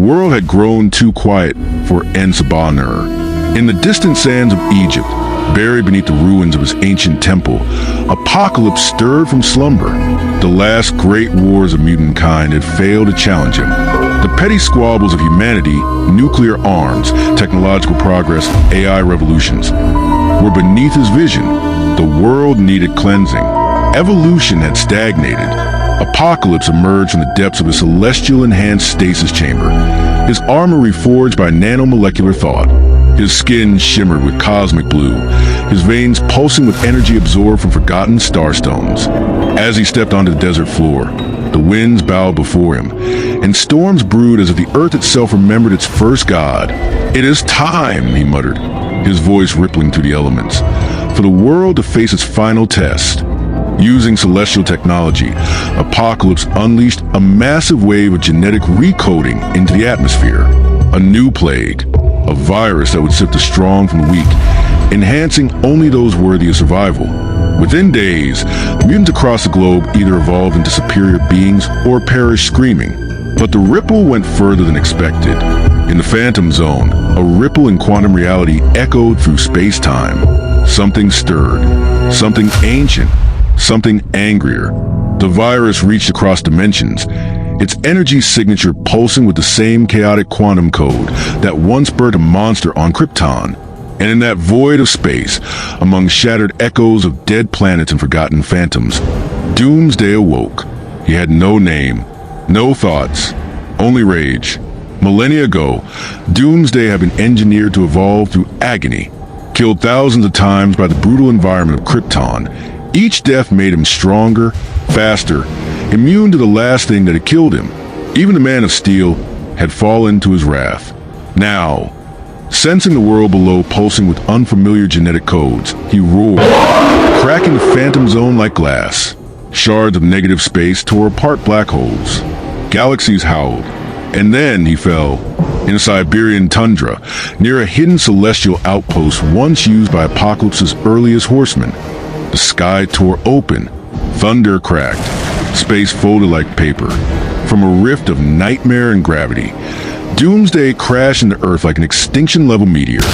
world had grown too quiet for Ensabaner. In the distant sands of Egypt, buried beneath the ruins of his ancient temple, Apocalypse stirred from slumber. The last great wars of mutant kind had failed to challenge him. The petty squabbles of humanity, nuclear arms, technological progress, AI revolutions, were beneath his vision. The world needed cleansing. Evolution had stagnated. Apocalypse emerged from the depths of a celestial-enhanced stasis chamber, his armor reforged by nanomolecular thought. His skin shimmered with cosmic blue, his veins pulsing with energy absorbed from forgotten starstones. As he stepped onto the desert floor, the winds bowed before him, and storms brewed as if the earth itself remembered its first god. "It is time," he muttered, his voice rippling through the elements, "for the world to face its final test." Using celestial technology, Apocalypse unleashed a massive wave of genetic recoding into the atmosphere. A new plague, a virus that would sift the strong from the weak, enhancing only those worthy of survival. Within days, mutants across the globe either evolved into superior beings or perished screaming. But the ripple went further than expected. In the Phantom Zone, a ripple in quantum reality echoed through space-time. Something stirred, something ancient, something angrier. The virus reached across dimensions, its energy signature pulsing with the same chaotic quantum code that once birthed a monster on Krypton. And in that void of space, among shattered echoes of dead planets and forgotten phantoms, Doomsday awoke. He had no name, no thoughts, only rage. Millennia ago, Doomsday had been engineered to evolve through agony, killed thousands of times by the brutal environment of Krypton. Each death made him stronger, faster, immune to the last thing that had killed him. Even the Man of Steel had fallen to his wrath. Now, sensing the world below pulsing with unfamiliar genetic codes, he roared, cracking the Phantom Zone like glass. Shards of negative space tore apart black holes. Galaxies howled. And then he fell in a Siberian tundra, near a hidden celestial outpost once used by Apocalypse's earliest horsemen. The sky tore open, thunder cracked, space folded like paper. From a rift of nightmare and gravity, Doomsday crashed into Earth like an extinction-level meteor.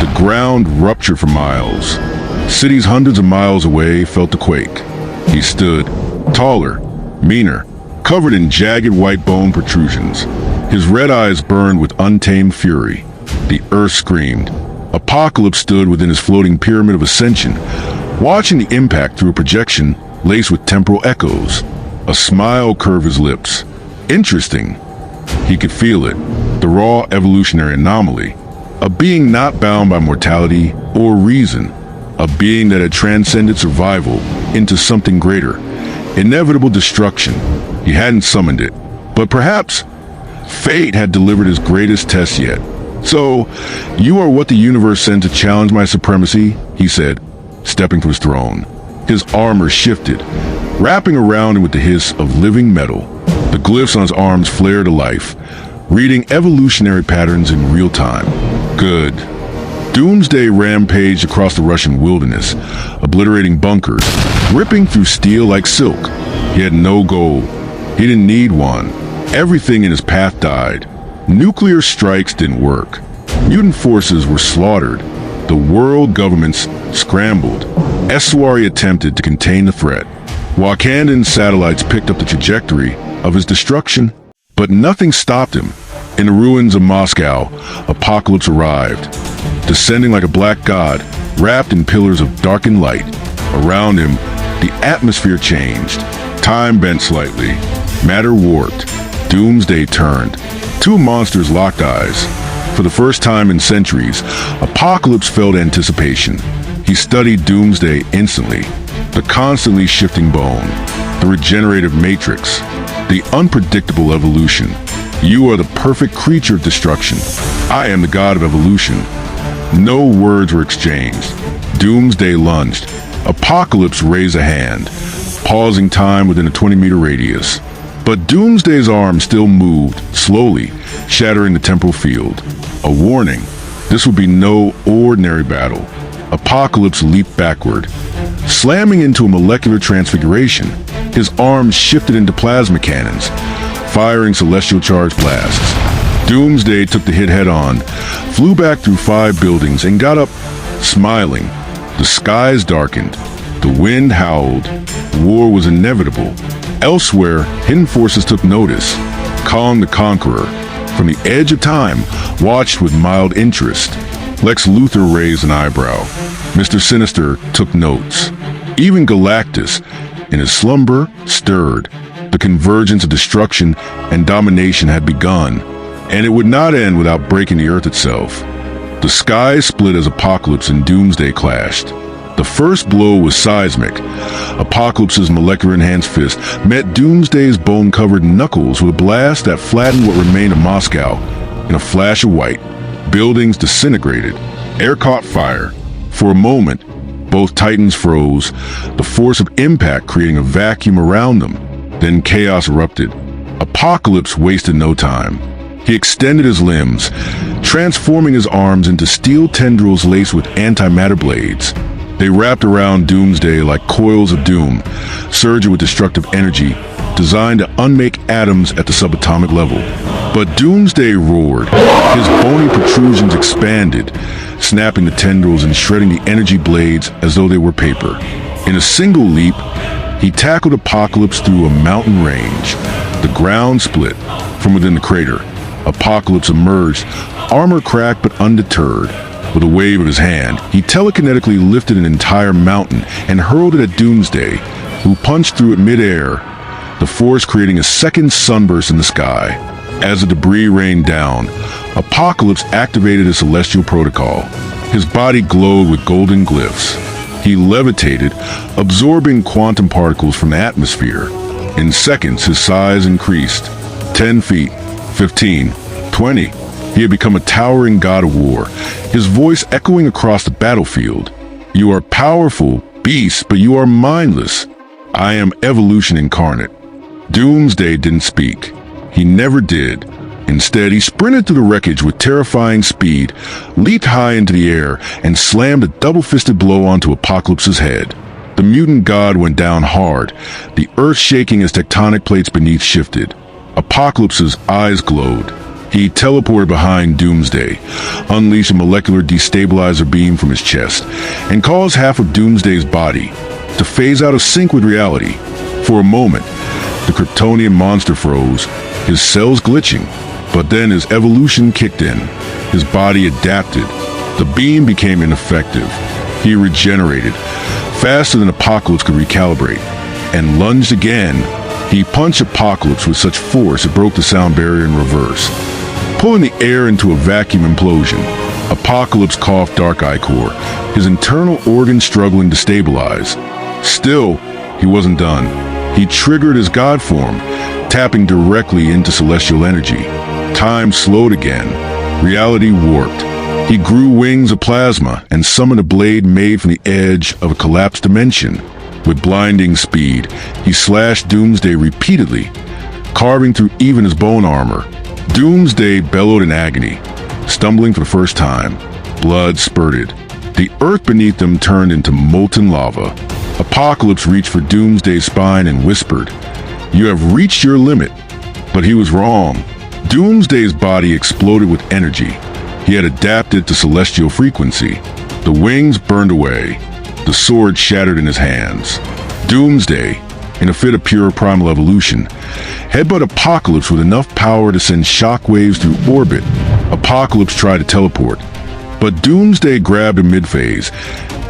The ground ruptured for miles. Cities hundreds of miles away felt the quake. He stood, taller, meaner, covered in jagged white bone protrusions. His red eyes burned with untamed fury. The Earth screamed. Apocalypse stood within his floating pyramid of ascension, watching the impact through a projection laced with temporal echoes. A smile curved his lips. Interesting. He could feel it, the raw evolutionary anomaly. A being not bound by mortality or reason. A being that had transcended survival into something greater. Inevitable destruction. He hadn't summoned it, but perhaps fate had delivered his greatest test yet. "So, you are what the universe sent to challenge my supremacy," he said, stepping from his throne. His armor shifted, wrapping around him with the hiss of living metal. The glyphs on his arms flared to life, reading evolutionary patterns in real time. Good. Doomsday rampaged across the Russian wilderness, obliterating bunkers, ripping through steel like silk. He had no goal. He didn't need one. Everything in his path died. Nuclear strikes didn't work. Mutant forces were slaughtered. The world governments scrambled. Eswari attempted to contain the threat. Wakandan satellites picked up the trajectory of his destruction, but nothing stopped him. In the ruins of Moscow, Apocalypse arrived, descending like a black god, wrapped in pillars of darkened light. Around him, the atmosphere changed. Time bent slightly. Matter warped. Doomsday turned. Two monsters locked eyes. For the first time in centuries, Apocalypse felt anticipation. He studied Doomsday instantly. The constantly shifting bone, the regenerative matrix, the unpredictable evolution. "You are the perfect creature of destruction. I am the god of evolution." No words were exchanged. Doomsday lunged. Apocalypse raised a hand, pausing time within a 20-meter radius. But Doomsday's arm still moved, slowly, shattering the temporal field. A warning. This would be no ordinary battle. Apocalypse leaped backward, slamming into a molecular transfiguration. His arms shifted into plasma cannons, firing celestial charge blasts. Doomsday took the hit head-on, flew back through 5 buildings, and got up, smiling. The skies darkened. The wind howled. War was inevitable. Elsewhere, hidden forces took notice. Kong the Conqueror, from the edge of time, watched with mild interest. Lex Luthor raised an eyebrow. Mr. Sinister took notes. Even Galactus, in his slumber, stirred. The convergence of destruction and domination had begun, and it would not end without breaking the Earth itself. The sky split as Apocalypse and Doomsday clashed. The first blow was seismic. Apocalypse's molecular-enhanced fist met Doomsday's bone-covered knuckles with a blast that flattened what remained of Moscow. In a flash of white, buildings disintegrated. Air caught fire. For a moment, both titans froze, the force of impact creating a vacuum around them. Then chaos erupted. Apocalypse wasted no time. He extended his limbs, transforming his arms into steel tendrils laced with antimatter blades. They wrapped around Doomsday like coils of doom, surging with destructive energy, designed to unmake atoms at the subatomic level. But Doomsday roared. His bony protrusions expanded, snapping the tendrils and shredding the energy blades as though they were paper. In a single leap, he tackled Apocalypse through a mountain range. The ground split from within the crater. Apocalypse emerged, armor cracked but undeterred. With a wave of his hand, he telekinetically lifted an entire mountain and hurled it at Doomsday, who punched through it mid-air, the force creating a second sunburst in the sky. As the debris rained down, Apocalypse activated a celestial protocol. His body glowed with golden glyphs. He levitated, absorbing quantum particles from the atmosphere. In seconds, his size increased. 10 feet, 15, 20. He had become a towering god of war, his voice echoing across the battlefield. You are powerful, beast, but you are mindless. I am evolution incarnate. Doomsday didn't speak. He never did. Instead, he sprinted through the wreckage with terrifying speed, leaped high into the air, and slammed a double-fisted blow onto Apocalypse's head. The mutant god went down hard, the earth shaking as tectonic plates beneath shifted. Apocalypse's eyes glowed. He teleported behind Doomsday, unleashed a molecular destabilizer beam from his chest, and caused half of Doomsday's body to phase out of sync with reality. For a moment, the Kryptonian monster froze, his cells glitching, but then his evolution kicked in. His body adapted. The beam became ineffective. He regenerated, faster than Apocalypse could recalibrate, and lunged again. He punched Apocalypse with such force it broke the sound barrier in reverse, pulling the air into a vacuum implosion. Apocalypse coughed dark ichor, his internal organs struggling to stabilize. Still, he wasn't done. He triggered his god form, tapping directly into celestial energy. Time slowed again. Reality warped. He grew wings of plasma and summoned a blade made from the edge of a collapsed dimension. With blinding speed, he slashed Doomsday repeatedly, carving through even his bone armor. Doomsday bellowed in agony, stumbling for the first time. Blood spurted. The earth beneath them turned into molten lava. Apocalypse reached for Doomsday's spine and whispered, "You have reached your limit." But he was wrong. Doomsday's body exploded with energy. He had adapted to celestial frequency. The wings burned away. The sword shattered in his hands. Doomsday, in a fit of pure primal evolution, headbutt Apocalypse with enough power to send shockwaves through orbit. Apocalypse tried to teleport, but Doomsday grabbed him mid-phase,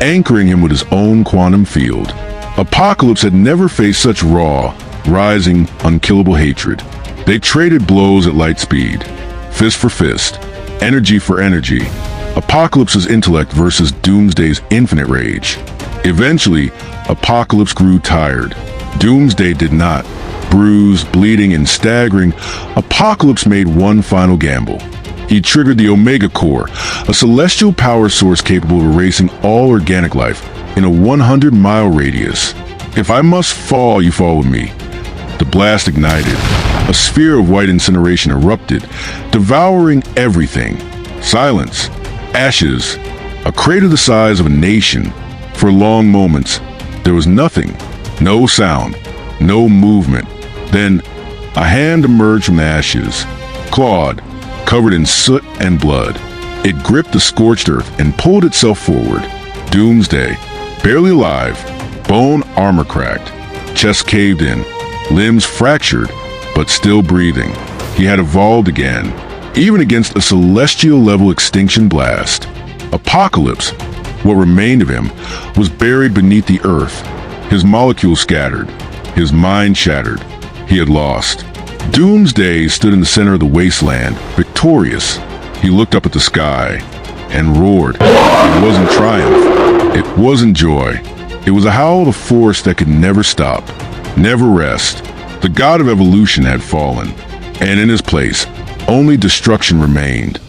anchoring him with his own quantum field. Apocalypse had never faced such raw, rising, unkillable hatred. They traded blows at light speed, fist for fist, energy for energy. Apocalypse's intellect versus Doomsday's infinite rage. Eventually, Apocalypse grew tired. Doomsday did not. Bruised, bleeding, and staggering, Apocalypse made one final gamble. He triggered the Omega Core, a celestial power source capable of erasing all organic life in a 100-mile radius. If I must fall, you fall with me. The blast ignited. A sphere of white incineration erupted, devouring everything. Silence. Ashes. A crater the size of a nation. For long moments, there was nothing. No sound. No movement. Then, a hand emerged from the ashes. Clawed, covered in soot and blood. It gripped the scorched earth and pulled itself forward. Doomsday, barely alive, bone armor cracked, chest caved in, limbs fractured, but still breathing. He had evolved again, even against a celestial-level extinction blast. Apocalypse, what remained of him, was buried beneath the earth. His molecules scattered, his mind shattered. He had lost. Doomsday stood in the center of the wasteland, victorious. He looked up at the sky and roared. It wasn't triumph. It wasn't joy. It was a howl of force that could never stop, never rest. The god of evolution had fallen, and in his place, only destruction remained.